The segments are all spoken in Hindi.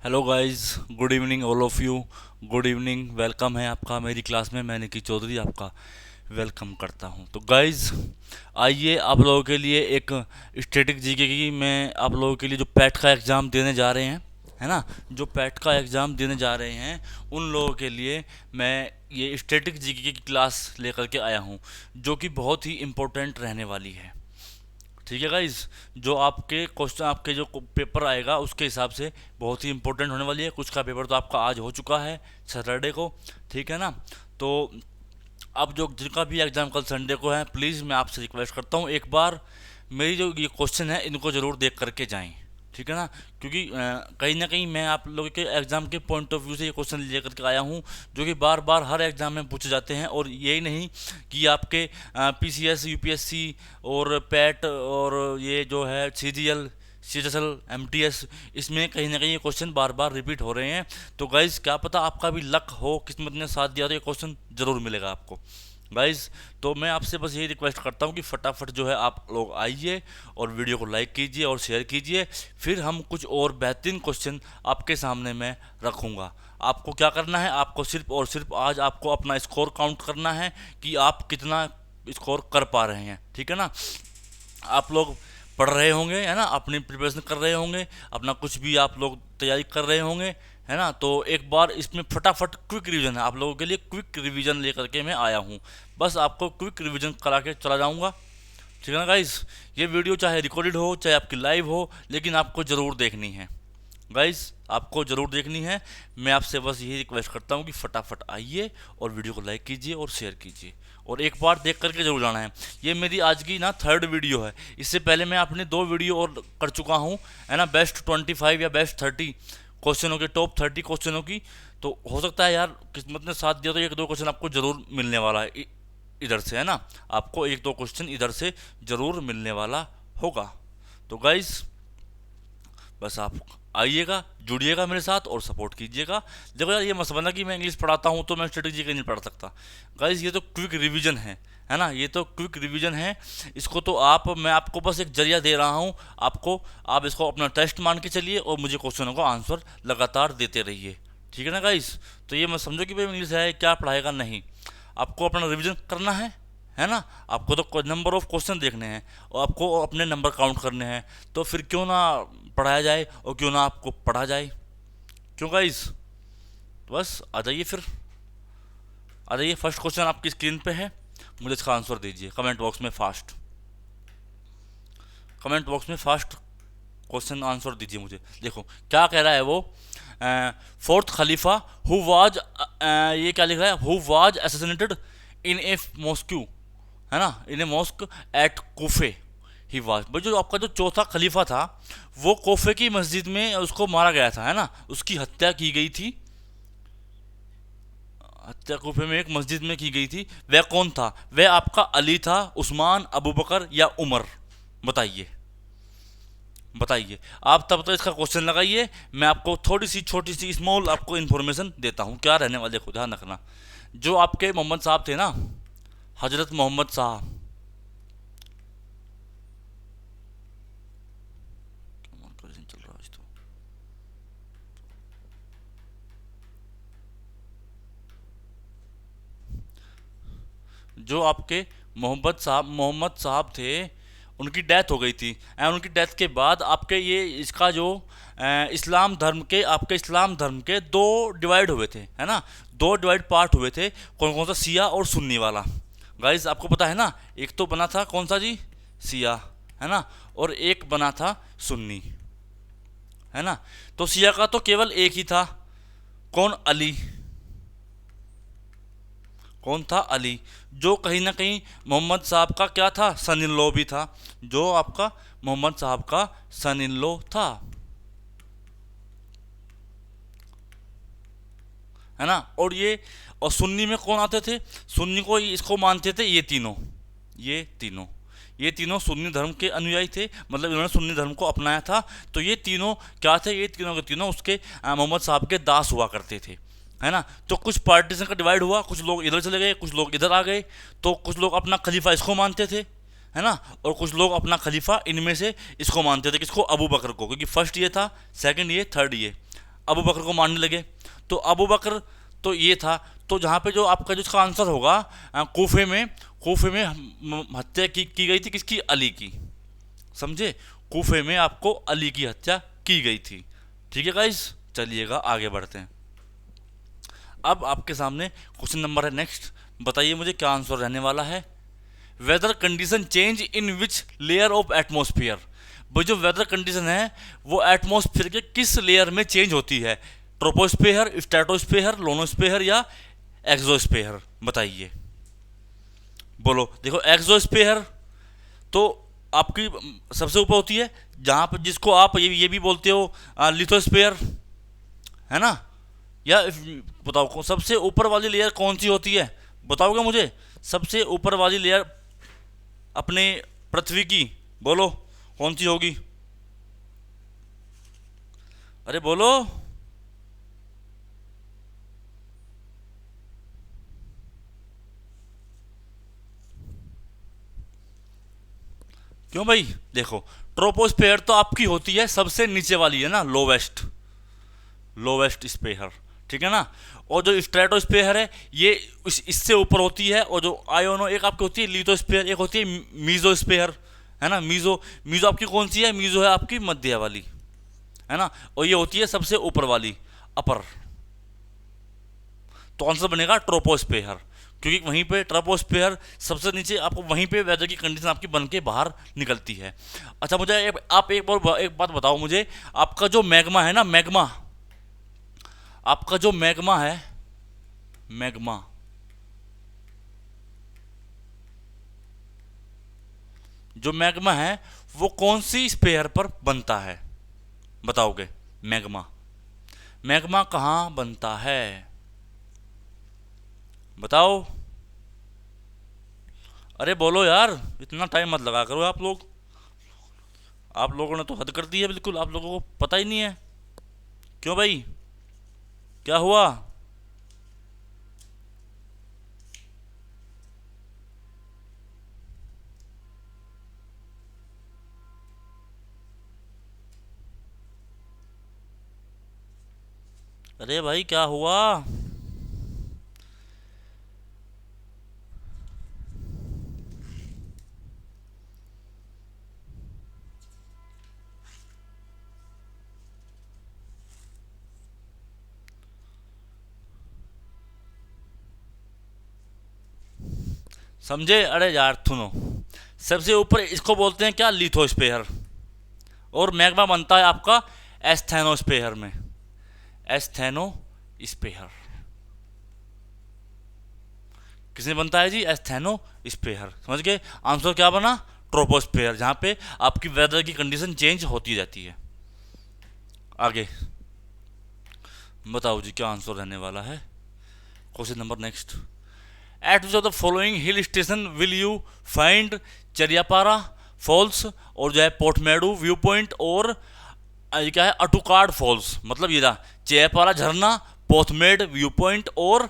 Hello guys, good evening all of you. Good evening, welcome है आपका मेरी क्लास में। मैं निकी चौधरी आपका वेलकम करता हूं। तो गाइस, आइए आप लोगों के लिए एक स्टैटिक जीके की मैं आप लोगों के लिए जो पैट का एग्ज़ाम देने जा रहे हैं, है ना, जो पैट का एग्ज़ाम देने जा रहे हैं उन लोगों के लिए मैं ये स्टैटिक जीके की क्लास लेकर के आया हूं, जो कि बहुत ही इम्पोर्टेंट रहने वाली है। ठीक है गाइज, जो आपके क्वेश्चन आपके जो पेपर आएगा उसके हिसाब से बहुत ही इंपॉर्टेंट होने वाली है। कुछ का पेपर तो आपका आज हो चुका है सैटरडे को, ठीक है ना। तो अब जो जिनका भी एग्ज़ाम कल संडे को है, प्लीज़ मैं आपसे रिक्वेस्ट करता हूँ एक बार मेरी जो ये क्वेश्चन है इनको ज़रूर देख करके जाएं, ठीक है ना। क्योंकि कहीं ना कहीं मैं आप लोगों के एग्ज़ाम के पॉइंट ऑफ व्यू से ये क्वेश्चन लेकर के आया हूँ, जो कि बार बार हर एग्ज़ाम में पूछे जाते हैं। और यही नहीं कि आपके पीसीएस, यूपीएससी और पैट और ये जो है सीजीएल, सीएचएसएल, एमटीएस, इसमें कहीं ना कहीं ये क्वेश्चन बार बार रिपीट हो रहे हैं। तो गाइज, क्या पता आपका भी लक हो, किस्मत ने साथ दिया तो ये क्वेश्चन ज़रूर मिलेगा आपको गाइज। तो मैं आपसे बस यही रिक्वेस्ट करता हूँ कि फटाफट जो है आप लोग आइए और वीडियो को लाइक कीजिए और शेयर कीजिए। फिर हम कुछ और बेहतरीन क्वेश्चन आपके सामने मैं रखूँगा। आपको क्या करना है, आपको सिर्फ और सिर्फ आज आपको अपना स्कोर काउंट करना है कि आप कितना स्कोर कर पा रहे हैं, ठीक है ना। आप लोग पढ़ रहे होंगे, है ना, अपनी प्रिपरेशन कर रहे होंगे, अपना कुछ भी आप लोग तैयारी कर रहे होंगे, है ना। तो एक बार इसमें फटाफट क्विक रिवीजन है आप लोगों के लिए, क्विक रिवीजन लेकर के मैं आया हूँ। बस आपको क्विक रिवीजन करा के चला जाऊँगा, ठीक है ना गाइस। ये वीडियो चाहे रिकॉर्डेड हो चाहे आपकी लाइव हो, लेकिन आपको ज़रूर देखनी है गाइस, आपको ज़रूर देखनी है। मैं आपसे बस यही रिक्वेस्ट करता हूँ कि फटाफट आइए और वीडियो को लाइक कीजिए और शेयर कीजिए और एक बार देख करके जरूर जाना है। ये मेरी आज की ना थर्ड वीडियो है। इससे पहले मैं अपने 2 वीडियो और कर चुका हूँ, है ना, बेस्ट 25 या बेस्ट 30 क्वेश्चनों के, टॉप 30 क्वेश्चनों की। तो हो सकता है यार किस्मत ने साथ दिया तो एक दो क्वेश्चन आपको ज़रूर मिलने वाला है इधर से, है ना। आपको एक दो क्वेश्चन इधर से ज़रूर मिलने वाला होगा। तो गाइज़, बस आप आइएगा, जुड़िएगा मेरे साथ और सपोर्ट कीजिएगा। देखो यार, ये मत समझना कि मैं इंग्लिश पढ़ाता हूँ तो मैं स्ट्रेटेजी का नहीं पढ़ा सकता। गाइस, ये तो क्विक रिवीजन है ना, ये तो क्विक रिवीजन है। इसको तो मैं आपको बस एक जरिया दे रहा हूँ आपको। आप इसको अपना टेस्ट मान के चलिए और मुझे क्वेश्चनों का आंसर लगातार देते रहिए, ठीक है ना गाइस। तो ये मत समझो कि भाई इंग्लिश है क्या पढ़ाएगा, नहीं। आपको अपना रिवीजन करना है ना। आपको तो नंबर ऑफ क्वेश्चन देखने हैं और आपको अपने नंबर काउंट करने हैं। तो फिर क्यों ना पढ़ाया जाए और क्यों ना आपको पढ़ा जाए, क्यों गाइस। तो बस आ जाइए, फिर आ जाइए। फर्स्ट क्वेश्चन आपकी स्क्रीन पे है, मुझे इसका आंसर दीजिए कमेंट बॉक्स में फास्ट। कमेंट बॉक्स में फास्ट क्वेश्चन आंसर दीजिए मुझे। देखो क्या कह रहा है वो। फोर्थ खलीफा हु वाज, ये क्या लिख रहा है, who was assassinated in A mosque, है ना, इन ए मॉस्क एट कूफे ही वाज। भाई जो आपका जो चौथा खलीफा था वो कोफे की मस्जिद में उसको मारा गया था, है ना, उसकी हत्या की गई थी। हत्या कूफे में एक मस्जिद में की गई थी। वह कौन था? वह आपका अली था, उस्मान, अबू बकर या उमर? बताइए, बताइए आप। तब तो इसका क्वेश्चन लगाइए। मैं आपको थोड़ी सी छोटी सी स्मॉल आपको इन्फॉर्मेशन देता हूँ क्या रहने वाले को, ध्यान रखना। जो आपके मोहम्मद साहब थे ना, हजरत मोहम्मद साहब, चल रहा है तो, जो आपके मोहम्मद साहब थे, उनकी डेथ हो गई थी। एंड उनकी डेथ के बाद आपके ये इसका जो इस्लाम धर्म के, आपके इस्लाम धर्म के दो डिवाइड हुए थे, है ना, दो डिवाइड पार्ट हुए थे। कौन कौन सा? सिया और सुन्नी वाला। गाइस आपको पता है ना, एक तो बना था कौन सा जी, सिया, है ना, और एक बना था सुन्नी, है ना। तो सिया का तो केवल एक ही था, कौन? अली। कौन था? अली। जो कहीं ना कहीं मोहम्मद साहब का क्या था, सन इन लॉ भी था। जो आपका मोहम्मद साहब का सन इन लॉ था, है ना। और सुन्नी में कौन आते थे? सुन्नी को इसको मानते थे ये तीनों सुन्नी धर्म के अनुयायी थे, मतलब इन्होंने सुन्नी धर्म को अपनाया था। तो ये तीनों क्या थे? ये तीनों के तीनों उसके मोहम्मद साहब के दास हुआ करते थे, है ना। तो कुछ पार्टीशन का डिवाइड हुआ, कुछ लोग इधर चले गए, कुछ लोग इधर आ गए। तो कुछ लोग अपना खलीफा इसको मानते थे, है ना, और कुछ लोग अपना खलीफा इनमें से इसको मानते थे, किसको? अबू बकर को, क्योंकि फर्स्ट ये था, सेकंड ये, थर्ड ये। अबू बकर को मारने लगे। तो अबू बकर तो ये था। तो जहाँ पे जो आपका जो इसका आंसर होगा, कूफे में हत्या की गई थी किसकी? अली की। समझे? कूफे में आपको अली की हत्या की गई थी। ठीक है गाइस, चलिएगा आगे बढ़ते हैं। अब आपके सामने क्वेश्चन नंबर है नेक्स्ट। बताइए मुझे क्या आंसर रहने वाला है। Weather condition change in which layer of atmosphere. वो जो वेदर कंडीशन है वो एटमोस्फियर के किस लेयर में चेंज होती है? ट्रोपोस्फेयर, स्ट्रेटोस्फेयर, लोनोस्फेयर या एक्सोस्फेयर? बताइए, बोलो। देखो एक्सोस्फेयर तो आपकी सबसे ऊपर होती है, जहाँ पर जिसको आप ये भी बोलते हो लिथोस्फेयर, है ना? या बताओ सबसे ऊपर वाली लेयर कौन सी होती है? बताओगे मुझे सबसे ऊपर वाली लेयर अपने पृथ्वी की? बोलो कौन सी होगी? अरे बोलो। क्यों भाई? देखो ट्रोपोस्फेयर तो आपकी होती है सबसे नीचे वाली, है ना, लोवेस्ट, लोवेस्ट स्पेयर, ठीक है ना। और जो स्ट्रेटोस्फेयर है ये इससे ऊपर होती है। और जो आयोनो एक आपकी होती है लिथोस्फेयर, एक होती है मीजोस्फेयर, है ना। मीजो मीजो आपकी कौन सी है? मीजो है आपकी मध्य वाली, है ना। और ये होती है सबसे ऊपर वाली, अपर। तो आंसर बनेगा ट्रोपोस्फेयर, क्योंकि वहीं पे ट्रोपोस्फेयर सबसे नीचे, आपको वहीं पे वेदर की कंडीशन आपकी बन के बाहर निकलती है। अच्छा मुझे आप एक बात बताओ मुझे, आपका जो मैग्मा है ना, मैग्मा, आपका जो मैग्मा है, मैग्मा, जो मैग्मा है वो कौन सी स्पेयर पर बनता है? बताओगे? मैग्मा, मैग्मा कहाँ बनता है? बताओ। अरे बोलो यार, इतना टाइम मत लगा करो आप लोग। आप लोगों ने तो हद कर दी है बिल्कुल, आप लोगों को पता ही नहीं है। क्यों भाई, क्या हुआ? अरे भाई क्या हुआ? समझे? अरे यार सुनो, सबसे ऊपर इसको बोलते हैं क्या? लिथोस्फेयर। और मैग्मा बनता है आपका एस्थेनोस्फेयर में, एस्थेनोस्फेयर। किसमें बनता है जी? एस्थेनोस्फेयर। समझ गए? आंसर क्या बना? ट्रोपोस्फेयर, जहाँ पे आपकी वेदर की कंडीशन चेंज होती रहती है। आगे बताओ जी क्या आंसर रहने वाला है। Question number next. At which of the following hill station will you find Chariyapara falls, और जो है पोर्टमेडू व्यू पॉइंट, और ये क्या है? अटुकाड फॉल्स। मतलब ये था चेपारा झरना, पोथमेड व्यू पॉइंट और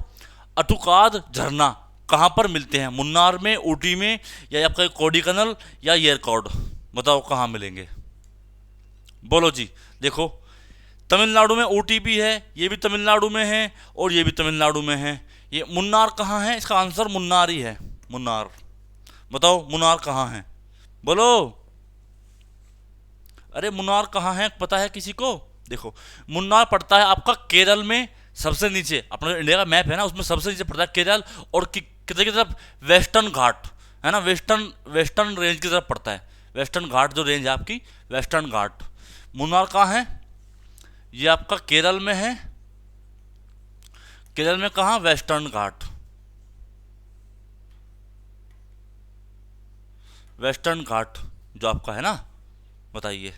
अटुकाद झरना कहाँ पर मिलते हैं? मुन्नार में, ऊटी में, या आपका कोडिकनल या येरकॉड? बताओ कहाँ मिलेंगे? बोलो जी। देखो तमिलनाडु में ऊटी भी है, ये भी तमिलनाडु में है, और ये भी तमिलनाडु में है। ये मुन्नार कहाँ है? इसका आंसर मुन्नार ही है, मुन्नार। बताओ मुन्नार कहाँ है? बोलो। अरे मुन्नार कहाँ है पता है किसी को? देखो मुन्नार पड़ता है आपका केरल में, सबसे नीचे। अपना इंडिया का मैप है ना, उसमें सबसे नीचे पड़ता है केरल। और किधर की तरफ? वेस्टर्न घाट, है ना, वेस्टर्न वेस्टर्न रेंज की तरफ पड़ता है। वेस्टर्न घाट जो रेंज है आपकी, वेस्टर्न घाट। मुन्नार कहाँ है? ये आपका केरल में है। केरल में कहाँ? वेस्टर्न घाट, वेस्टर्न घाट जो आपका है ना। बताइए,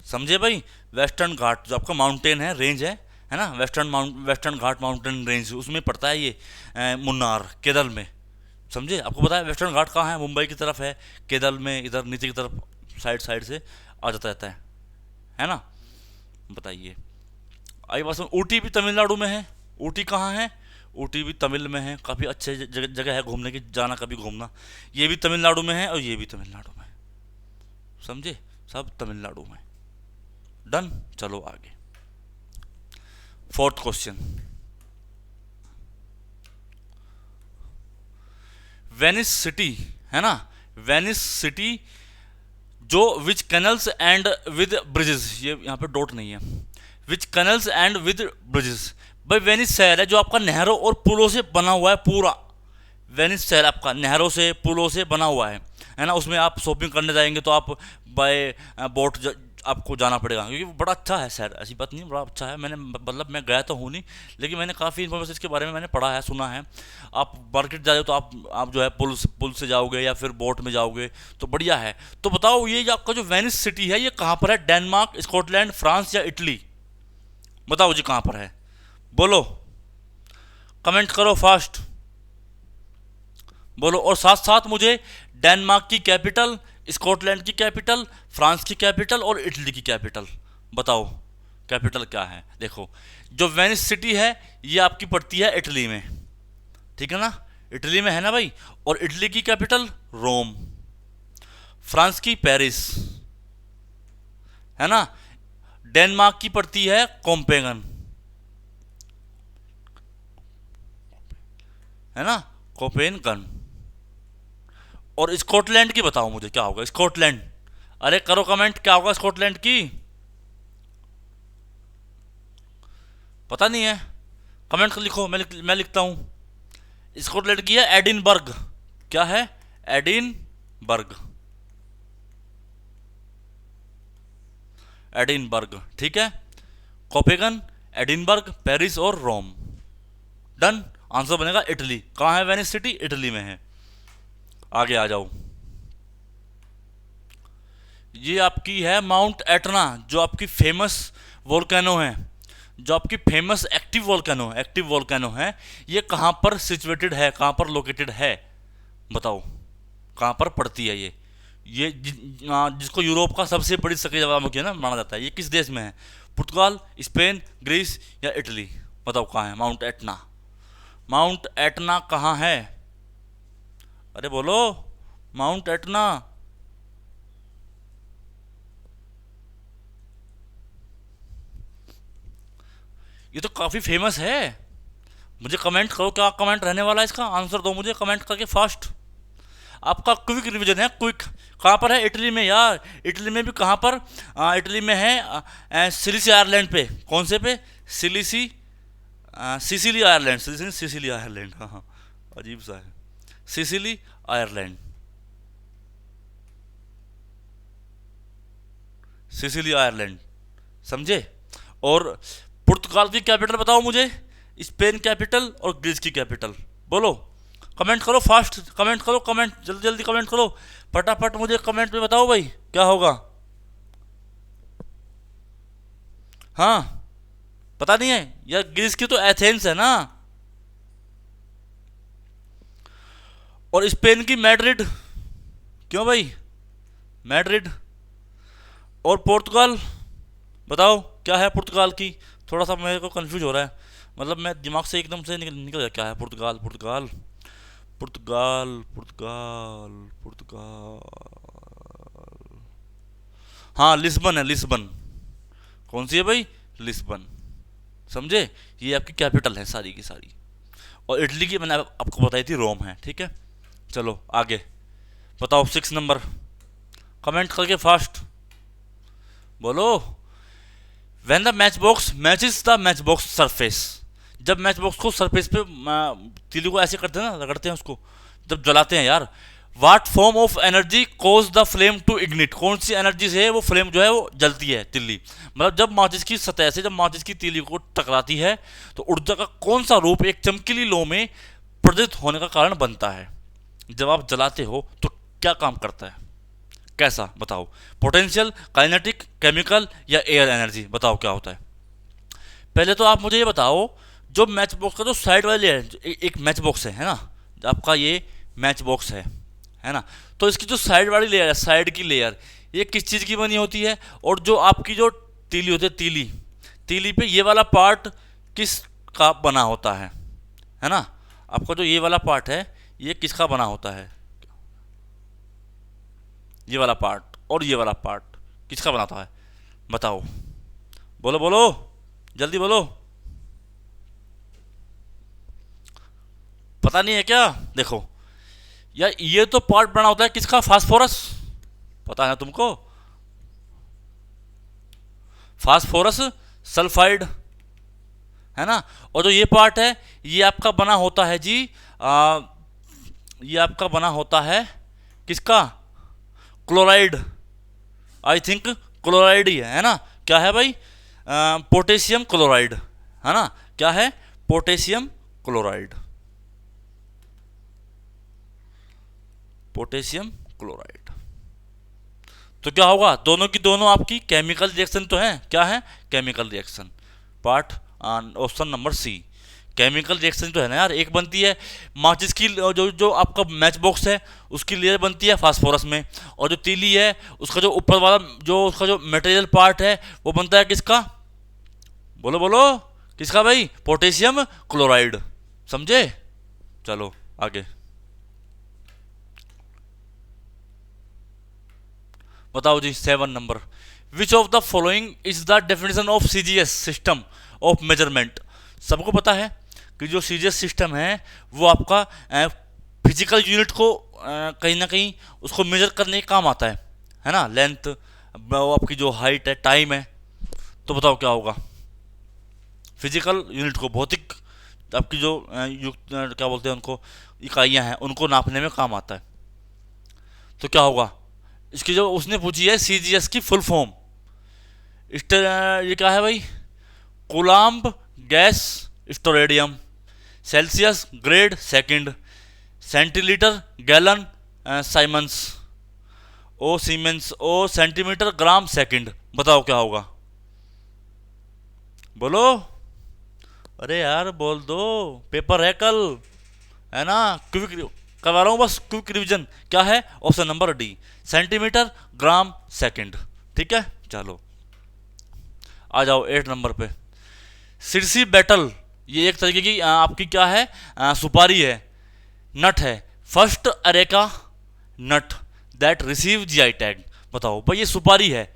समझे भाई? वेस्टर्न घाट जो आपका माउंटेन है, रेंज है ना, वेस्टर्न घाट माउंटेन रेंज, उसमें पड़ता है ये मुन्नार, केरल में। समझे? आपको पता है वेस्टर्न घाट कहाँ है? मुंबई की तरफ है, केरल में इधर नीचे की तरफ साइड साइड से आ जाता रहता है ना। बताइए। आई बात सुन, ऊटी भी तमिलनाडु में है। ऊटी कहाँ है? ऊटी भी तमिल में है। काफ़ी अच्छे जगह है घूमने की, जाना कभी घूमना। ये भी तमिलनाडु में है और ये भी तमिलनाडु में है। समझे? सब तमिलनाडु में। डन। चलो आगे। फोर्थ क्वेश्चन, वेनिस सिटी है ना, वेनिस सिटी जो विच कैनल्स एंड विद ब्रिजेस, ये यहाँ पे डॉट नहीं है, विच कैनल्स एंड विद ब्रिजेस। भाई वेनिस शहर है जो आपका नहरों और पुलों से बना हुआ है पूरा। वेनिस शहर आपका नहरों से पुलों से बना हुआ है ना। उसमें आप शॉपिंग करने जाएंगे तो आप बाय बोट आपको जाना पड़ेगा, क्योंकि बड़ा अच्छा है शहर, ऐसी बात नहीं, बड़ा अच्छा है। मैंने मतलब मैं गया तो हूँ नहीं, लेकिन मैंने काफ़ी इन्फॉर्मेशन इसके बारे में मैंने पढ़ा है, सुना है। आप मार्केट जा रहे हो तो आप जो है पुल से जाओगे या फिर बोट में जाओगे तो बढ़िया है। तो बताओ ये जो आपका जो वेनिस सिटी है ये कहाँ पर है? डेनमार्क, स्कॉटलैंड, फ्रांस या इटली? बताओ जी कहाँ पर है, बोलो, कमेंट करो फास्ट, बोलो। और साथ साथ मुझे डेनमार्क की कैपिटल, स्कॉटलैंड की कैपिटल, फ्रांस की कैपिटल और इटली की कैपिटल बताओ, कैपिटल क्या है? देखो जो वेनिस सिटी है ये आपकी पड़ती है इटली में, ठीक है ना, इटली में है ना भाई। और इटली की कैपिटल रोम, फ्रांस की पेरिस, है ना। डेनमार्क की पड़ती है कोपेनहेगन, है ना, कोपेनहेगन। और स्कॉटलैंड की बताओ मुझे क्या होगा स्कॉटलैंड? अरे करो कमेंट, क्या होगा स्कॉटलैंड की? पता नहीं है, कमेंट कर लिखो, मैं लिखता हूँ। स्कॉटलैंड की है एडिनबर्ग। क्या है? एडिनबर्ग, एडिनबर्ग, ठीक है। कोपेगन, एडिनबर्ग, पेरिस और रोम। डन। आंसर बनेगा इटली। कहाँ है वेनिस सिटी? इटली में है। आगे आ जाओ। ये आपकी है माउंट एटना, जो आपकी फेमस वोल्केनो है, जो आपकी फेमस एक्टिव वोल्केनो है। ये कहाँ पर सिचुएटेड है, कहाँ पर लोकेटेड है? बताओ कहाँ पर पड़ती है ये जिसको यूरोप का सबसे बड़ी सक्रिय ज्वालामुखी है ना माना जाता है, ये किस देश में है? पुर्तगाल, स्पेन, ग्रीस या इटली? बताओ कहाँ है माउंट एटना? माउंट एटना कहाँ है? अरे बोलो, माउंट एटना। ये तो काफ़ी फेमस है। मुझे कमेंट करो क्या कमेंट रहने वाला है इसका, आंसर दो मुझे कमेंट करके फास्ट। आपका क्विक रिवीजन है, क्विक। कहाँ पर है? इटली में यार। इटली में भी कहाँ पर? इटली में है सिलिसी आयरलैंड पे। कौन से पे? सिलिसी, सिसिली आयरलैंड, सिलिसी सिसिली आयरलैंड, हाँ हाँ, अजीब सा है, सिसिली आयरलैंड, सिसिली आयरलैंड, समझे। और पुर्तगाल की कैपिटल बताओ मुझे, स्पेन कैपिटल और ग्रीस की कैपिटल। बोलो, कमेंट करो फास्ट, कमेंट करो, कमेंट जल्दी जल्दी कमेंट करो, फटाफट मुझे कमेंट में बताओ भाई क्या होगा। हाँ, पता नहीं है यार, ग्रीस की तो एथेंस है ना। और स्पेन की मैड्रिड। क्यों भाई? मैड्रिड। और पुर्तगाल बताओ क्या है पुर्तगाल की? थोड़ा सा मेरे को कंफ्यूज हो रहा है, मतलब मैं दिमाग से एकदम से निकल गया, क्या है पुर्तगाल? पुर्तगाल, पुर्तगाल, पुर्तगाल, पुर्तगाल, हाँ लिस्बन है, लिस्बन। कौन सी है भाई? लिस्बन, समझे। ये आपकी कैपिटल है सारी की सारी। और इटली की मैंने आपको बताई थी रोम है, ठीक है। चलो आगे बताओ, 6 नंबर, कमेंट करके फास्ट बोलो। When the match box matches the match box surface, जब मैच बॉक्स को सरफेस पे तीली को ऐसे करते हैं ना, रगड़ते हैं उसको जब जलाते हैं यार, what form of energy causes the flame to ignite, कौन सी एनर्जी से वो फ्लेम जो है वो जलती है तिल्ली? मतलब जब माचिस की सतह से, जब माचिस की तीली को टकराती है तो ऊर्जा का कौन सा रूप एक चमकीली लो में प्रज्वलित होने का कारण बनता है? जब आप जलाते हो तो क्या काम करता है, कैसा? बताओ। पोटेंशियल, काइनेटिक, केमिकल या एयर एनर्जी? बताओ क्या होता है। पहले तो आप मुझे ये बताओ, जो मैच बॉक्स का जो साइड वाली लेयर एक मैच बॉक्स है ना, आपका ये मैच बॉक्स है ना, तो इसकी जो साइड वाली लेयर है, साइड की लेयर, ये किस चीज़ की बनी होती है? और जो आपकी जो तीली होती है, तीली, तीली पे ये वाला पार्ट किस का बना होता है ना? आपका जो ये वाला पार्ट है ये किसका बना होता है? ये वाला पार्ट और ये वाला पार्ट किसका बनाता है? बताओ, बोलो बोलो, जल्दी बोलो। पता नहीं है क्या? देखो यार, ये तो पार्ट बना होता है किसका? फास्फोरस। पता है तुमको? फास्फोरस सल्फाइड, है ना। और जो ये पार्ट है ये आपका बना होता है जी, ये आपका बना होता है किसका? क्लोराइड। आई थिंक क्लोराइड ही है ना। क्या है भाई? पोटेशियम क्लोराइड, है ना। क्या है? Potassium chloride, potassium chloride. तो क्या होगा? दोनों की दोनों आपकी केमिकल रिएक्शन तो है। क्या है? Chemical reaction. Part option number C, chemical reaction तो है ना यार। एक बनती है माचिस की, जो जो आपका मैच बॉक्स है उसकी लेयर बनती है फास्फोरस में, और जो तीली है उसका जो ऊपर वाला जो उसका जो मटेरियल पार्ट है वो बनता है किसका? बोलो बोलो, किसका भाई? Potassium chloride. समझे? चलो आगे बताओ जी। 7 number, which of the following is the definition of CGS system of measurement. सबको पता है कि जो सीजीएस सिस्टम है वो आपका फिजिकल यूनिट को कहीं ना कहीं उसको मेजर करने के काम आता है ना। लेंथ, वो आपकी जो हाइट है, टाइम है। तो बताओ क्या होगा? फिजिकल यूनिट को, भौतिक आपकी जो क्या बोलते हैं उनको, इकाइयाँ हैं, उनको नापने में काम आता है। तो क्या होगा? इसकी जो उसने पूछी है सीजीएस की फुल फॉर्म, ये क्या है भाई? Coulomb gas steradian, Celsius grade second, centilitre gallon siemens, ओ सीमेंस, ओ सेंटीमीटर ग्राम सेकंड। बताओ क्या होगा? बोलो। अरे यार बोल दो, पेपर है कल, है ना। क्विक करवा रहा हूँ बस, क्विक रिवीजन। क्या है? Option number D, centimetre gram second. ठीक है, चलो आ जाओ 8 नंबर पे। सिरसी बैटल, ये एक तरीके की आपकी क्या है? सुपारी है, नट है। First areca nut that receive GI tag. बताओ भाई, ये सुपारी है,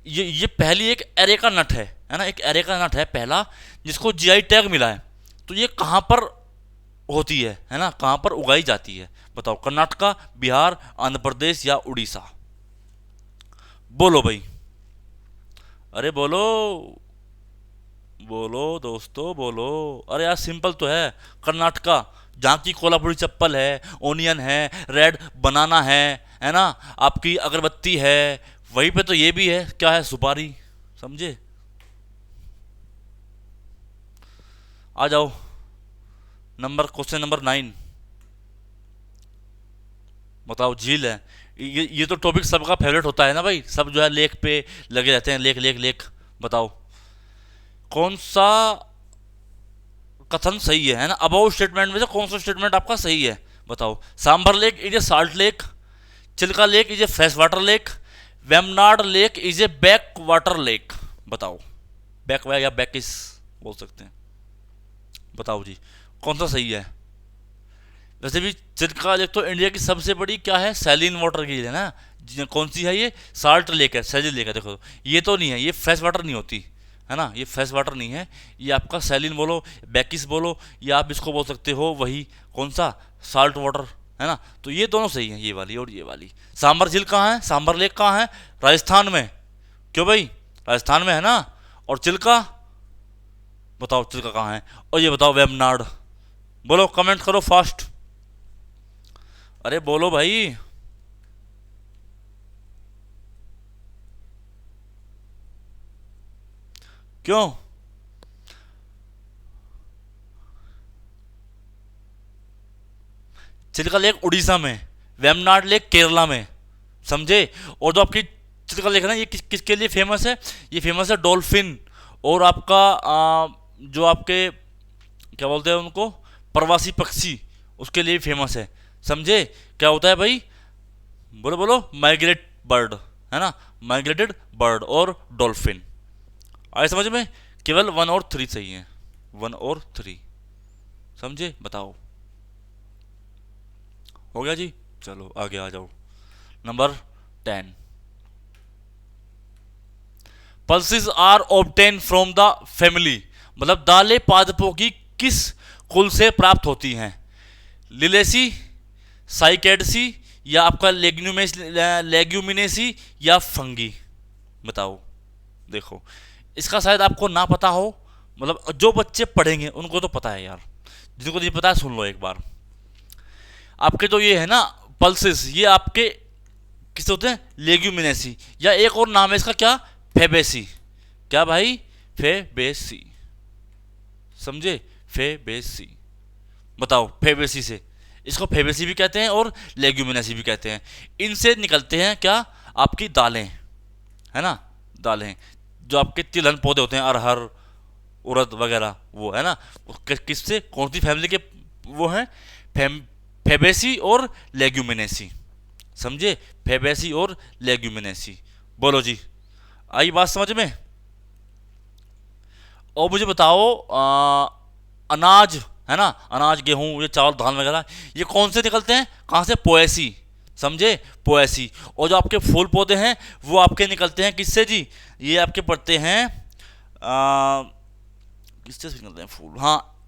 ये पहली एक अरेका नट है ना। एक अरेका नट है पहला जिसको जीआई टैग मिला है। तो ये कहाँ पर होती है ना, कहाँ पर उगाई जाती है? बताओ, कर्नाटका, बिहार, आंध्र प्रदेश या उड़ीसा? बोलो भाई, अरे बोलो, बोलो दोस्तों बोलो। अरे यार सिंपल तो है, कर्नाटका। जहाँ की कोल्हापुरी चप्पल है, ओनियन है, रेड बनाना है ना, आपकी अगरबत्ती है, वहीं पे तो ये भी है। क्या है? सुपारी। समझे? आ जाओ क्वेश्चन नंबर 9। बताओ, झील है। ये तो टॉपिक सबका फेवरेट होता है ना भाई, सब जो है लेक पे लगे रहते हैं, लेक लेक लेक। बताओ कौन सा कथन सही है ना। अबाउ स्टेटमेंट में से कौन सा स्टेटमेंट आपका सही है? बताओ। Sambhar lake is a salt lake, Chilka lake is a fresh water lake, Vembanad lake is a back water lake. बताओ, बैक या बैकिस बोल सकते हैं। बताओ जी, कौन सा सही है? वैसे भी चिल्का लेक तो इंडिया की सबसे बड़ी क्या है? सैलिन वाटर की है ना। कौन सी है ये? साल्ट लेक है, सैलिन लेक है। देखो ये तो नहीं है, ये फ्रेश वाटर नहीं होती है ना, ये फ्रेश वाटर नहीं है। ये आपका सैलिन बोलो, बैकिस बोलो, या आप इसको बोल सकते हो वही कौन सा, साल्ट वाटर, है ना। तो ये दोनों सही हैं, ये वाली और ये वाली। सांबर झील कहाँ है? सांबर लेक कहाँ है? राजस्थान में। क्यों भाई? राजस्थान में है ना। और चिल्का, बताओ चिल्का कहाँ है? और ये बताओ वेमनाड। बोलो, कमेंट करो फास्ट। अरे बोलो भाई। क्यों? चिल्का लेक उड़ीसा में, वेमनाड लेक केरला में। समझे? और जो आपकी चिल्का लेक है ना, ये किसके लिए फेमस है? ये फेमस है डॉल्फिन और आपका जो आपके क्या बोलते हैं उनको, प्रवासी पक्षी, उसके लिए फेमस है। समझे? क्या होता है भाई? बोलो बोलो, माइग्रेट बर्ड, है ना, माइग्रेटेड बर्ड और डॉल्फिन। आए समझ में? केवल 1 और 3 चाहिए, 1 और 3। समझे? बताओ, हो गया जी। चलो आगे आ जाओ। Number 10, pulses are obtained from the family. मतलब दालें पादपों की किस कुल से प्राप्त होती हैं? लिलेसी, साइकेडसी, या आपका लेग्यूमिनेसी, या फंगी? बताओ। देखो, इसका शायद आपको ना पता हो, मतलब जो बच्चे पढ़ेंगे उनको तो पता है यार, जिनको नहीं पता है सुन लो एक बार। आपके जो ये है ना पल्सेस, ये आपके किस होते हैं? लेग्यूमिनेसी, या एक और नाम है इसका क्या? फेबेसी। क्या भाई? फेबेसी। समझे? फेबेसी। बताओ, फेबेसी से, इसको फेबेसी भी कहते हैं और लेग्यूमिनेसी भी कहते हैं। इनसे निकलते हैं क्या? आपकी दालें, है ना, दालें, जो आपके तिलहन पौधे होते हैं, अरहर, उड़द वगैरह, वो है ना, किससे, कौन सी फैमिली के वो हैं? फेबेसी और लेग्यूमिनेसी। समझे? फेबेसी और लेग्यूमिनेसी। बोलो जी, आई बात समझ में? और मुझे बताओ, अनाज, है ना, अनाज, गेहूं, ये चावल, धान वगैरह, ये कौन से निकलते हैं? कहाँ से? पोएसी। समझे? पोएसी। और जो आपके फूल पौधे हैं वो आपके निकलते हैं किससे जी? ये आपके पड़ते हैं किससे निकलते हैं फूल? हाँ,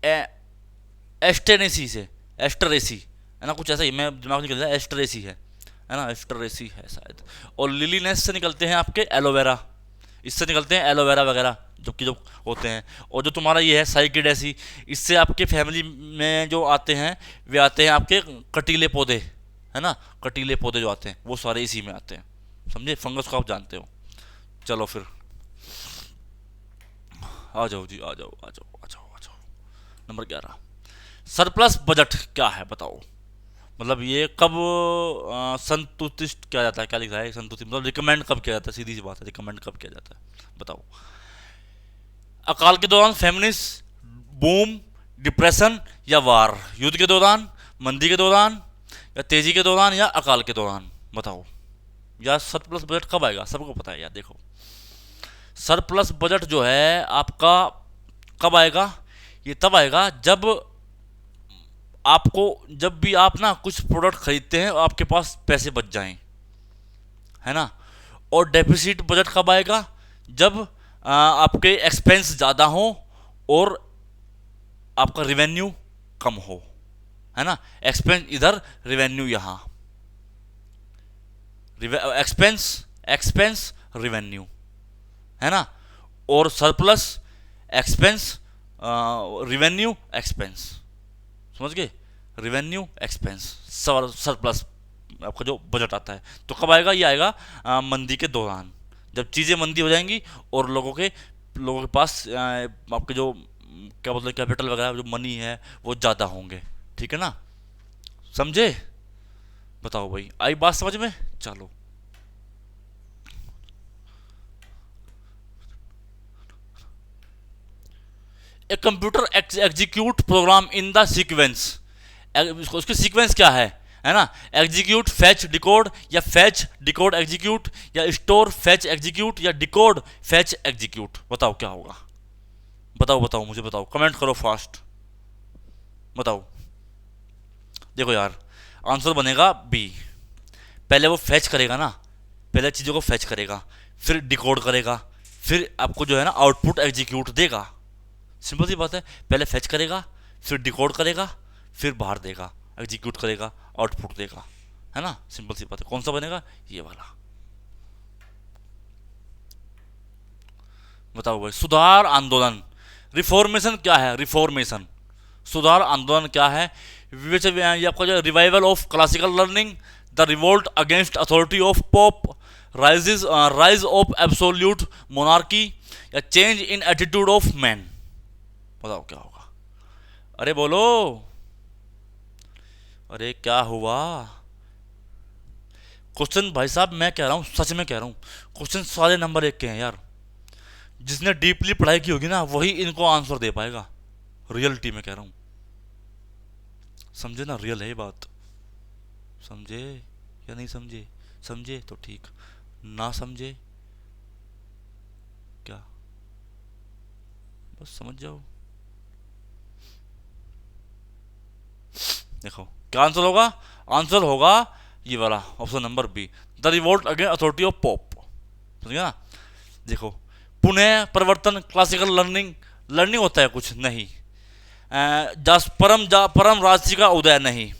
एस्टेरेसी से, एस्टरेसी, है ना, कुछ ऐसा ही, मैं दिमाग निकल रहा है, एस्टरेसी है ना, एस्टरेसी है शायद। और लिलीनेस से निकलते हैं आपके एलोवेरा, इससे निकलते हैं एलोवेरा वगैरह जो कि जो होते हैं। और जो तुम्हारा ये है साइकिडेसी, इससे आपके फैमिली में जो आते हैं वे आते हैं आपके कटीले पौधे, है ना, कटीले पौधे जो आते हैं वो सारे इसी में आते हैं। समझे? फंगस को आप जानते हो। चलो फिर आ जाओ जी, आ जाओ आ जाओ आ जाओ आ जाओ। नंबर 11, सरप्लस बजट क्या है? बताओ। मतलब ये कब संतुष्ट किया जाता है? क्या लिख रहा है संतुष्टि, मतलब रिकमेंड कब किया जाता है? सीधी सी बात है, रिकमेंड कब किया जाता है? बताओ। अकाल के दौरान, फेमिनिस्ट, बूम, डिप्रेशन, या वार? युद्ध के दौरान, मंदी के दौरान, या तेजी के दौरान, या अकाल के दौरान? बताओ यार, सरप्लस बजट कब आएगा? सबको पता है यार। देखो, सरप्लस बजट जो है आपका कब आएगा? ये तब आएगा जब आपको, जब भी आप ना कुछ प्रोडक्ट खरीदते हैं और आपके पास पैसे बच जाएं, है ना। और डेफिसिट बजट कब आएगा? जब आपके एक्सपेंस ज़्यादा हो और आपका रिवेन्यू कम हो, है ना। एक्सपेंस इधर, रिवेन्यू यहाँ, एक्सपेंस, एक्सपेंस, रिवेन्यू, है ना। और सरप्लस, एक्सपेंस, रिवेन्यू, एक्सपेंस। समझ गए? रिवेन्यू, एक्सपेंस, सरप्लस आपका जो बजट आता है। तो कब आएगा? ये आएगा मंदी के दौरान, जब चीज़ें मंदी हो जाएंगी और लोगों के पास आपके जो क्या बोलते हैं, कैपिटल वगैरह, जो मनी है वो ज़्यादा होंगे। ठीक है ना? समझे? बताओ भाई, आई बात समझ में? चलो, a computer execute program in the sequence, उसकी सीक्वेंस क्या है ना। एग्जीक्यूट, फैच, डिकोड, या फैच, डिकोड, एग्जीक्यूट, या स्टोर, फैच, एग्जीक्यूट, या डिकोड, फैच, एग्जीक्यूट? बताओ क्या होगा? बताओ बताओ, मुझे बताओ, कमेंट करो फास्ट, बताओ। देखो यार, आंसर बनेगा बी। पहले वो फैच करेगा ना, पहले चीज़ों को फैच करेगा, फिर डिकोड करेगा, फिर आपको जो है ना आउटपुट एग्जीक्यूट देगा। सिंपल सी बात है, पहले फैच करेगा, फिर डिकोड करेगा, फिर बाहर देगा, एग्जीक्यूट करेगा, आउटपुट देगा, है ना। सिंपल सी बात है। कौन सा बनेगा? ये वाला। बताओ भाई, सुधार आंदोलन, रिफॉर्मेशन क्या है? रिफॉर्मेशन, सुधार आंदोलन क्या है? ये आपका जो revival of classical learning, the revolt against authority of Pope, rise of absolute monarchy, या change in attitude of man? बताओ क्या होगा? अरे बोलो, अरे क्या हुआ? क्वेश्चन भाई साहब मैं कह रहा हूँ, सच में कह रहा हूँ, क्वेश्चन सारे नंबर 1 के हैं यार। जिसने डीपली पढ़ाई की होगी ना वही इनको आंसर दे पाएगा, रियलिटी में कह रहा हूँ। समझे ना? रियल है ये बात। समझे या नहीं समझे? समझे तो ठीक, ना समझे क्या, बस समझ जाओ। देखो क्या आंसर होगा? आंसर होगा ये वाला, option number B, the revolt against authority of Pope. समझ गया ना? देखो, पुनः परिवर्तन, क्लासिकल लर्निंग, लर्निंग होता है कुछ नहीं, परम राशि का उदय नहीं,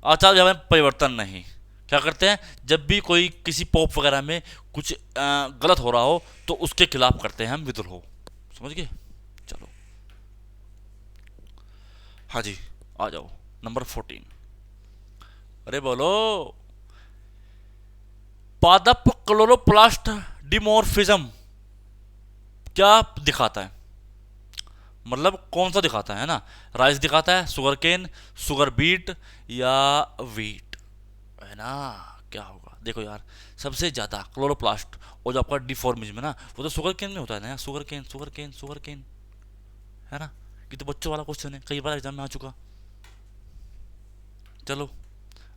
आचार्य में परिवर्तन नहीं। क्या करते हैं, जब भी कोई किसी पॉप वगैरह में कुछ गलत हो रहा हो तो उसके खिलाफ करते हैं हम विद्रोह। समझ गए? चलो हाँ जी, आ जाओ नंबर 14। अरे बोलो। पादप क्लोरोप्लास्ट डिमॉर्फिज्म क्या दिखाता है? मतलब कौन सा दिखाता है ना? राइस दिखाता है, शुगर केन, शुगर बीट या वीट, है ना? क्या होगा देखो यार, सबसे ज़्यादा क्लोरोप्लास्ट और जो आपका डिफॉर्मिज्म है ना, वो तो शुगर केन में होता है ना यार। Sugar cane, sugar cane, sugar cane, है ना? ये तो बच्चों वाला क्वेश्चन है, कई बार एग्जाम में आ चुका। चलो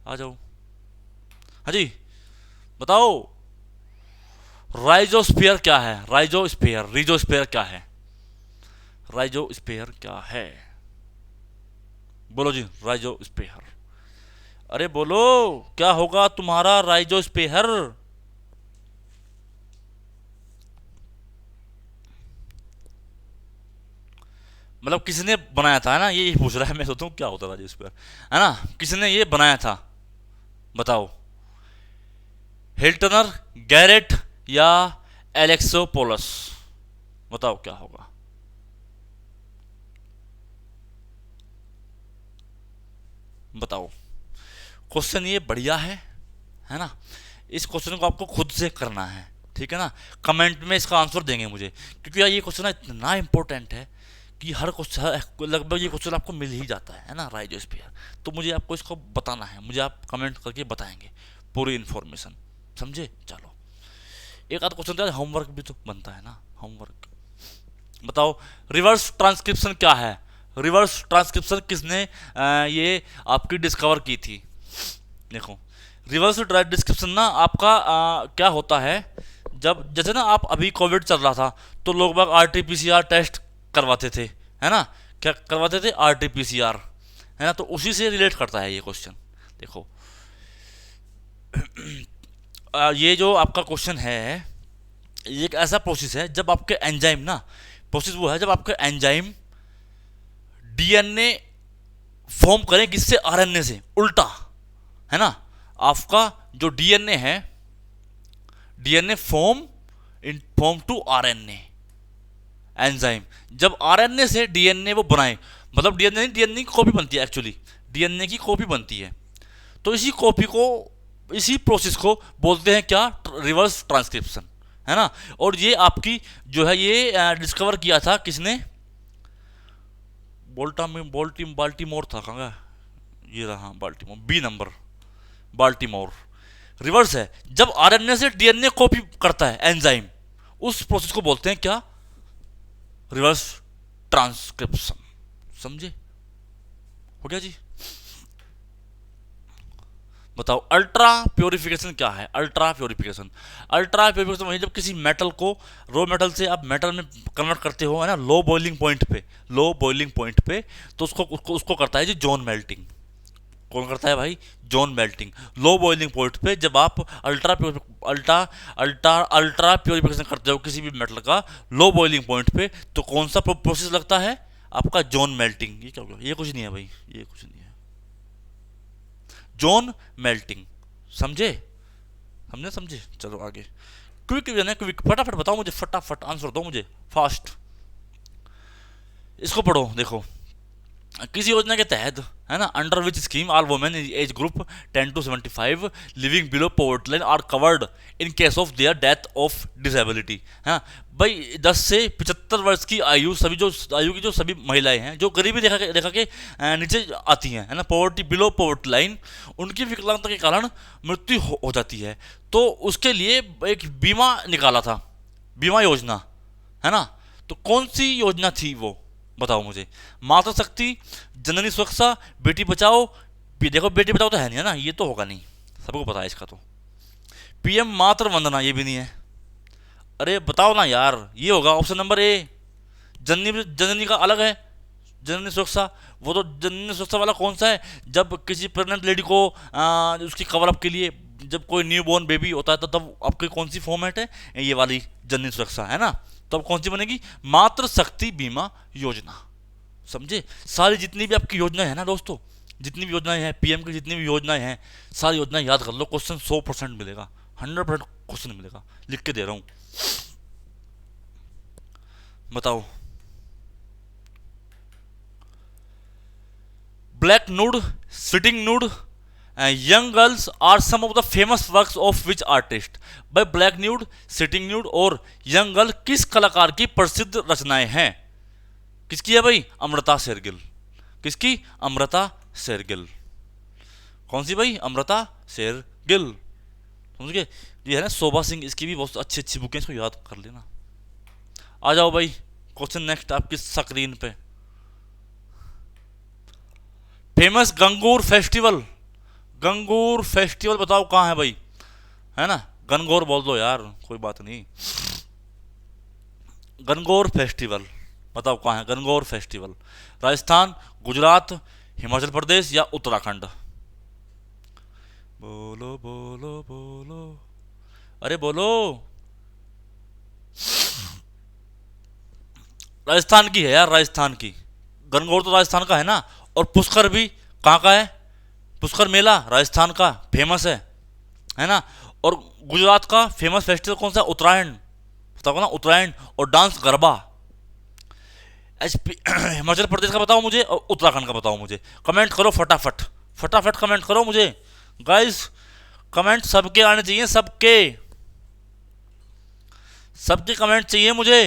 आ जाओ। हाँ जी बताओ, राइजोस्फीयर क्या है? राइजोस्फीयर, रिजोस्फीयर क्या है? राइजोस्फीयर क्या है? बोलो जी, राइजोस्फीयर। अरे बोलो, क्या होगा तुम्हारा राइजोस्फीयर? मतलब किसने बनाया था, है ना? ये पूछ रहा है, मैं सोचता हूँ क्या होता था जिस पर, है ना? किसने ये बनाया था बताओ? हिल्टनर, गैरेट या एलेक्सोपोलस? बताओ क्या होगा? बताओ। क्वेश्चन ये बढ़िया है ना? इस क्वेश्चन को आपको खुद से करना है, ठीक है ना? कमेंट में इसका आंसर देंगे मुझे, क्योंकि यार ये क्वेश्चन इतना इंपॉर्टेंट है कि हर क्वेश्चन लगभग ये क्वेश्चन आपको मिल ही जाता है ना, राइजोस्फीयर। तो मुझे आपको इसको बताना है, मुझे आप कमेंट करके बताएंगे पूरी इन्फॉर्मेशन, समझे? चलो एक आध क्वेश्चन तो होमवर्क भी तो बनता है ना, होमवर्क। बताओ, रिवर्स ट्रांसक्रिप्शन क्या है? रिवर्स ट्रांसक्रिप्शन किसने ये आपकी डिस्कवर की थी? देखो, रिवर्स डिस्क्रिप्शन ना आपका क्या होता है, जब जैसे ना आप अभी कोविड चल रहा था तो लोग बाग RT-PCR टेस्ट करवाते थे, है ना? क्या करवाते थे? RT-PCR, है ना? तो उसी से रिलेट करता है ये क्वेश्चन। देखो ये जो आपका क्वेश्चन है, ये एक ऐसा प्रोसेस है जब आपके एंजाइम ना, प्रोसेस वो है जब आपके एंजाइम DNA फॉर्म करें किससे? RNA से, उल्टा, है ना? आपका जो DNA है, DNA form to RNA, enzyme जब RNA से DNA वो बनाए, मतलब DNA की कॉपी बनती है, एक्चुअली DNA की कॉपी बनती है। तो इसी कॉपी को, इसी प्रोसेस को बोलते हैं क्या? रिवर्स ट्रांसक्रिप्शन, है ना? और ये आपकी जो है ये डिस्कवर किया था किसने? बाल्टीमोर था, कहाँ? ये रहा Baltimore, B number, Baltimore. Reverse है जब RNA से DNA कॉपी करता है एंजाइम, उस प्रोसेस को बोलते हैं क्या? Reverse transcription. समझे? हो गया जी? बताओ, अल्ट्रा प्योरिफिकेशन क्या है? अल्ट्रा प्योरिफिकेशन, अल्ट्रा प्योरिफिकेशन वही जब किसी मेटल को रो मेटल से आप मेटल में कन्वर्ट करते हो, है ना? लो बॉइलिंग पॉइंट पे, लो बॉइलिंग पॉइंट पे, तो उसको करता है जी जोन मेल्टिंग। कौन करता है भाई? Zone melting. Low boiling point पे जब आप अल्ट्रा अल्ट्रा प्योरिफिकेशन करते हो किसी भी मेटल का लो बॉइलिंग पॉइंट पे, तो कौन सा प्रोसेस लगता है? आपका जोन मेल्टिंग। ये क्या होगा? ये कुछ नहीं है भाई, ये कुछ नहीं है, जोन मेल्टिंग। समझे? समझे समझे? चलो आगे। क्विक है क्विक, फटाफट बताओ मुझे, फटाफट आंसर दो मुझे, फास्ट। इसको पढ़ो, देखो। किसी योजना के तहत, है ना, under which scheme all women in age group 10 to 75 living below poverty line are covered in case of their death of disability. हाँ भाई, 10 से 75 वर्ष की आयु, सभी जो आयु की जो सभी महिलाएं हैं जो गरीबी रेखा के नीचे आती हैं, है ना, पॉवर्टी बिलो पॉवर्टी लाइन, उनकी विकलांगता के कारण मृत्यु हो जाती है, तो उसके लिए एक बीमा निकाला था, बीमा योजना, है ना? तो कौन सी योजना थी वो? बताओ मुझे। मातृ शक्ति, जननी सुरक्षा, बेटी बचाओ। देखो बेटी बचाओ तो है नहीं, है ना? ये तो होगा नहीं, सबको पता है इसका। तो PM मातृ वंदना, ये भी नहीं है। अरे बताओ ना यार, ये होगा ऑप्शन नंबर A। जननी, जननी का अलग है, जननी सुरक्षा। वो तो जननी सुरक्षा वाला कौन सा है? जब किसी प्रेग्नेंट लेडी को उसकी कवर अप के लिए, जब कोई न्यू बॉर्न बेबी होता है तो तब आपकी कौन सी फॉर्मेट है? ये वाली जननी सुरक्षा, है ना? तो अब कौन सी बनेगी? मातृ शक्ति बीमा योजना। समझे? सारी जितनी भी आपकी योजनाएं हैं ना दोस्तों, जितनी भी योजनाएं हैं पीएम की, जितनी भी योजनाएं हैं, सारी योजनाएं याद कर लो। क्वेश्चन 100% मिलेगा, 100% क्वेश्चन मिलेगा, लिख के दे रहा हूँ। बताओ। Black nude, sitting nude, young girls are some of the famous works of which artist. भाई ब्लैक न्यूड, सिटिंग न्यूड और यंग गर्ल किस कलाकार की प्रसिद्ध रचनाएं हैं? किसकी है भाई? अमृता शेरगिल। किसकी? अमृता शेरगिल। कौन सी भाई? अमृता शेरगिल। समझ गए? ये है ना शोभा सिंह, इसकी भी बहुत अच्छी अच्छी बुकें, इसको याद कर लेना। आ जाओ भाई, क्वेश्चन नेक्स्ट आपकी स्क्रीन पे। Famous Gangaur festival, Gangaur festival बताओ कहाँ है भाई? है ना, गनगौर बोल दो यार, कोई बात नहीं। गनगौर फेस्टिवल बताओ कहाँ है? गनगौर फेस्टिवल राजस्थान, गुजरात, हिमाचल प्रदेश या उत्तराखंड? बोलो बोलो बोलो, अरे बोलो। राजस्थान की है यार, राजस्थान की। गनगौर तो राजस्थान का है ना। और पुष्कर भी कहाँ का है? पुष्कर मेला राजस्थान का फेमस है ना। और गुजरात का फेमस फेस्टिवल कौन सा? उत्तरायण, बताओ ना, उत्तरायण। और डांस गरबा। हिमाचल प्रदेश का बताओ मुझे, और उत्तराखंड का बताओ मुझे। कमेंट करो फटाफट, फटाफट कमेंट करो मुझे गाइस। कमेंट सबके आने चाहिए, सबके, सबके कमेंट चाहिए मुझे।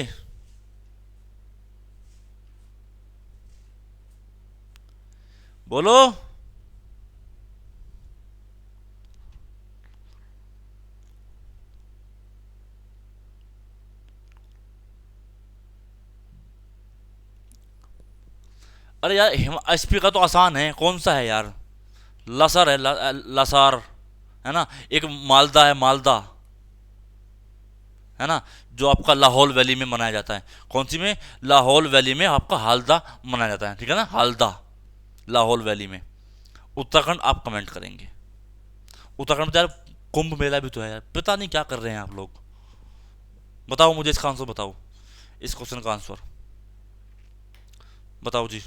बोलो। अरे यार एसपी का तो आसान है, कौन सा है यार? लसर है, लसार है ना। एक मालदा है, मालदा है ना, जो आपका लाहौल वैली में मनाया जाता है। कौन सी में? लाहौल वैली में आपका हालदा मनाया जाता है, ठीक है ना, हालदा लाहौल वैली में। उत्तराखंड आप कमेंट करेंगे। उत्तराखंड में तो यार कुंभ मेला भी तो है यार, पता नहीं क्या कर रहे हैं आप लोग। बताओ मुझे इसका आंसर, बताओ इस क्वेश्चन का आंसर बताओ जी।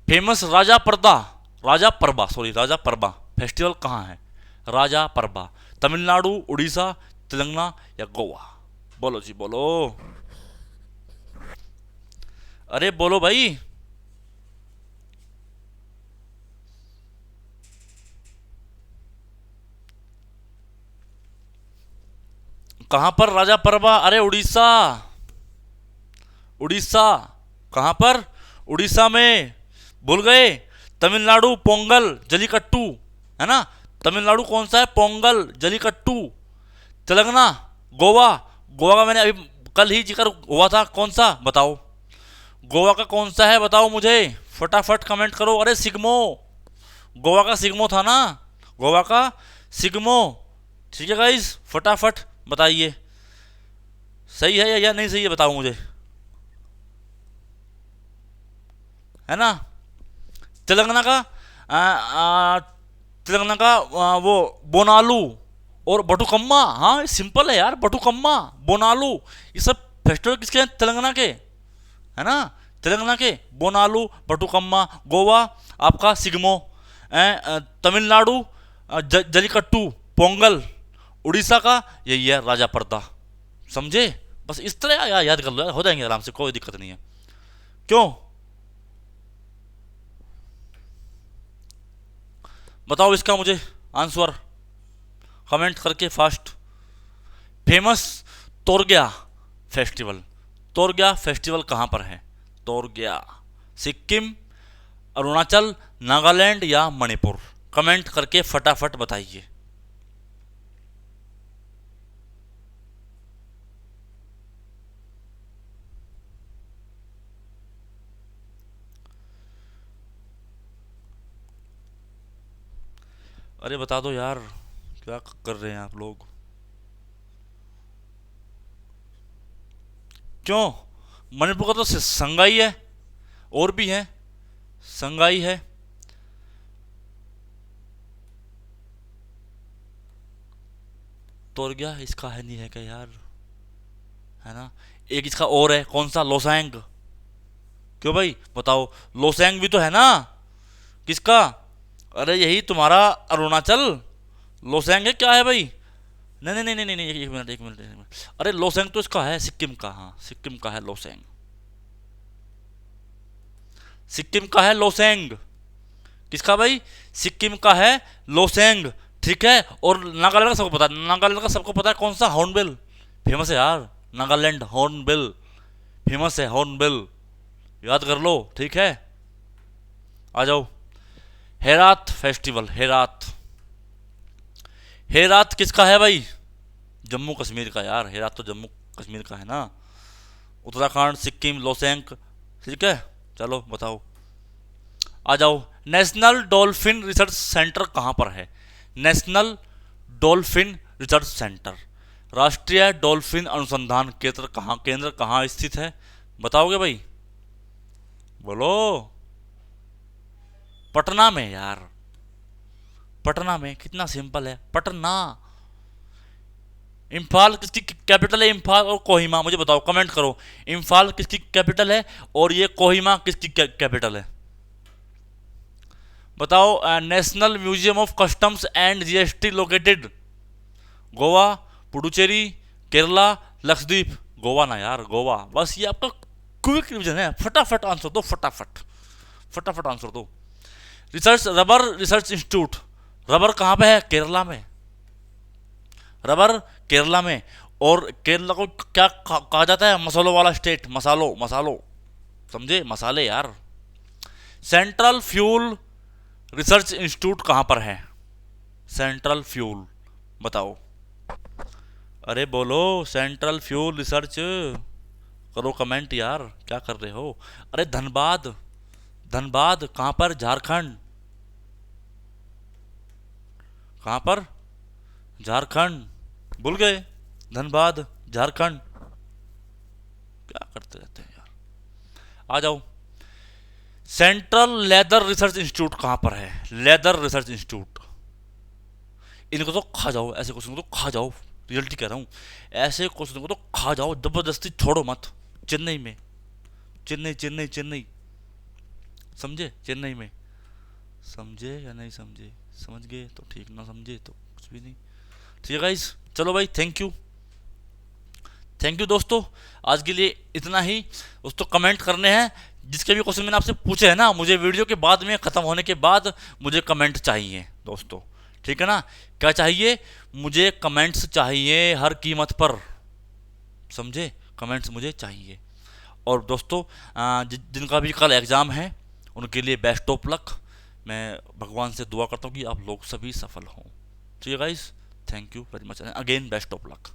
फेमस राजा परदा, राजा परबा, सॉरी राजा परबा फेस्टिवल कहाँ है? राजा परबा तमिलनाडु, उड़ीसा, तेलंगाना या गोवा? बोलो जी बोलो, अरे बोलो भाई। कहां पर राजा परबा? अरे उड़ीसा, उड़ीसा। कहां पर? उड़ीसा में। भूल गए? तमिलनाडु पोंगल जलीकट्टू, है ना। तमिलनाडु कौन सा है? पोंगल जलीकट्टू। तेलंगाना, गोवा। गोवा का मैंने अभी कल ही जिक्र हुआ था, कौन सा बताओ? गोवा का कौन सा है बताओ मुझे, फटाफट कमेंट करो। अरे सिग्मो, गोवा का सिग्मो था ना, गोवा का सिग्मो। ठीक है गाइस, फटाफट बताइए सही है या नहीं सही है, बताओ मुझे, है ना। तेलंगाना का तेलंगाना का वो बोनालू और बटुकम्मा। हाँ सिंपल है यार, बटुकम्मा, बोनालू, ये सब फेस्टिवल किसके हैं? तेलंगाना के, है ना। तेलंगाना के बोनालू, बटुकम्मा। गोवा आपका सिग्मो, तमिलनाडु जलीकट्टू, पोंगल। उड़ीसा का यही है राजा पर्दा। समझे? बस इस तरह याद कर लो यार, हो जाएंगे आराम से, कोई दिक्कत नहीं है। क्यों? बताओ इसका मुझे आंसर कमेंट करके fast. Famous Torgya festival, Torgya festival कहाँ पर है? तोरग्या सिक्किम, अरुणाचल, नागालैंड या मणिपुर? कमेंट करके फटाफट बताइए। अरे बता दो यार, क्या कर रहे हैं आप लोग? क्यों? मणिपुर का तो संगाई है, और भी है, संगाई है। तोरग्या इसका है नहीं है क्या यार, है ना। एक इसका और है, कौन सा? लोसांग, क्यों भाई बताओ, लोसेंग भी तो है ना। किसका? अरे यही तुम्हारा अरुणाचल लोसेंग है, क्या है भाई? नहीं नहीं नहीं नहीं नहीं, एक मिनट एक मिनट एक मिनट। अरे लोसेंग तो इसका है सिक्किम का, हाँ सिक्किम का है लोसेंग। सिक्किम का है लोसेंग। किसका भाई? सिक्किम का है लोसेंग। ठीक है। और नागालैंड का सबको पता है, नागालैंड का सबको पता है कौन सा? हॉर्नबिल। फेमस है यार, नागालैंड हॉर्नबिल फेमस है, हॉर्नबिल। याद कर लो, ठीक है। आ जाओ। हेरात फेस्टिवल, हेरात। हेरात किसका है भाई? जम्मू कश्मीर का यार, हेरात तो जम्मू कश्मीर का है ना। उत्तराखंड, सिक्किम, लोसेंक। ठीक है। चलो बताओ, आ जाओ। नेशनल डॉल्फिन रिसर्च सेंटर कहाँ पर है? नेशनल डॉल्फिन रिसर्च सेंटर, राष्ट्रीय डॉल्फिन अनुसंधान केंद्र कहाँ स्थित है? बताओगे भाई? बोलो। पटना में यार, पटना में। कितना सिंपल है, पटना। इम्फाल किसकी कैपिटल है? इम्फाल और कोहिमा, मुझे बताओ, कमेंट करो। इम्फाल किसकी कैपिटल है और ये कोहिमा किसकी कैपिटल है? बताओ। National museum of customs and GST located? Goa, Puducherry, Kerala, Lakshadweep. Goa ना यार, गोवा। बस ये आपका क्विक रिवीजन है, फटाफट आंसर दो, फटाफट फटाफट आंसर दो। Research, rubber research institute, rubber कहाँ पे है? केरला में। रबर केरला में। और केरला को क्या कहा जाता है? मसालों वाला स्टेट, मसालो मसालो, समझे, मसाले यार। सेंट्रल फ्यूल रिसर्च इंस्टीट्यूट कहाँ पर है? सेंट्रल फ्यूल, बताओ। अरे बोलो, सेंट्रल फ्यूल रिसर्च। करो कमेंट यार, क्या कर रहे हो? अरे धनबाद, धनबाद कहाँ पर? झारखंड। कहाँ पर? झारखंड। भूल गए? धनबाद, झारखंड। क्या करते रहते हैं यार। आ जाओ। सेंट्रल लेदर रिसर्च इंस्टीट्यूट कहाँ पर है? Leather research institute. इनको तो खा जाओ, ऐसे क्वेश्चन को तो खा जाओ। रियलिटी कह रहा हूँ, ऐसे क्वेश्चन को तो खा जाओ, जबरदस्ती छोड़ो मत। चेन्नई में। चेन्नई चेन्नई चेन्नई, समझे? चेन्नई में। समझे या नहीं समझे? समझ गए तो ठीक, ना समझे तो कुछ भी नहीं। ठीक है गाइस, चलो भाई, थैंक यू। थैंक यू दोस्तों, आज के लिए इतना ही। दोस्तों कमेंट करने हैं, जिसके भी क्वेश्चन मैंने आपसे पूछे हैं ना, मुझे वीडियो के बाद में ख़त्म होने के बाद मुझे कमेंट चाहिए दोस्तों। ठीक है ना? क्या चाहिए? मुझे कमेंट्स चाहिए हर कीमत पर, समझे? कमेंट्स मुझे चाहिए। और दोस्तों जिनका भी कल एग्ज़ाम है उनके लिए बेस्ट ऑफ लक। मैं भगवान से दुआ करता हूँ कि आप लोग सभी सफल हों। ठीक है guys, thank you very much, again best of luck.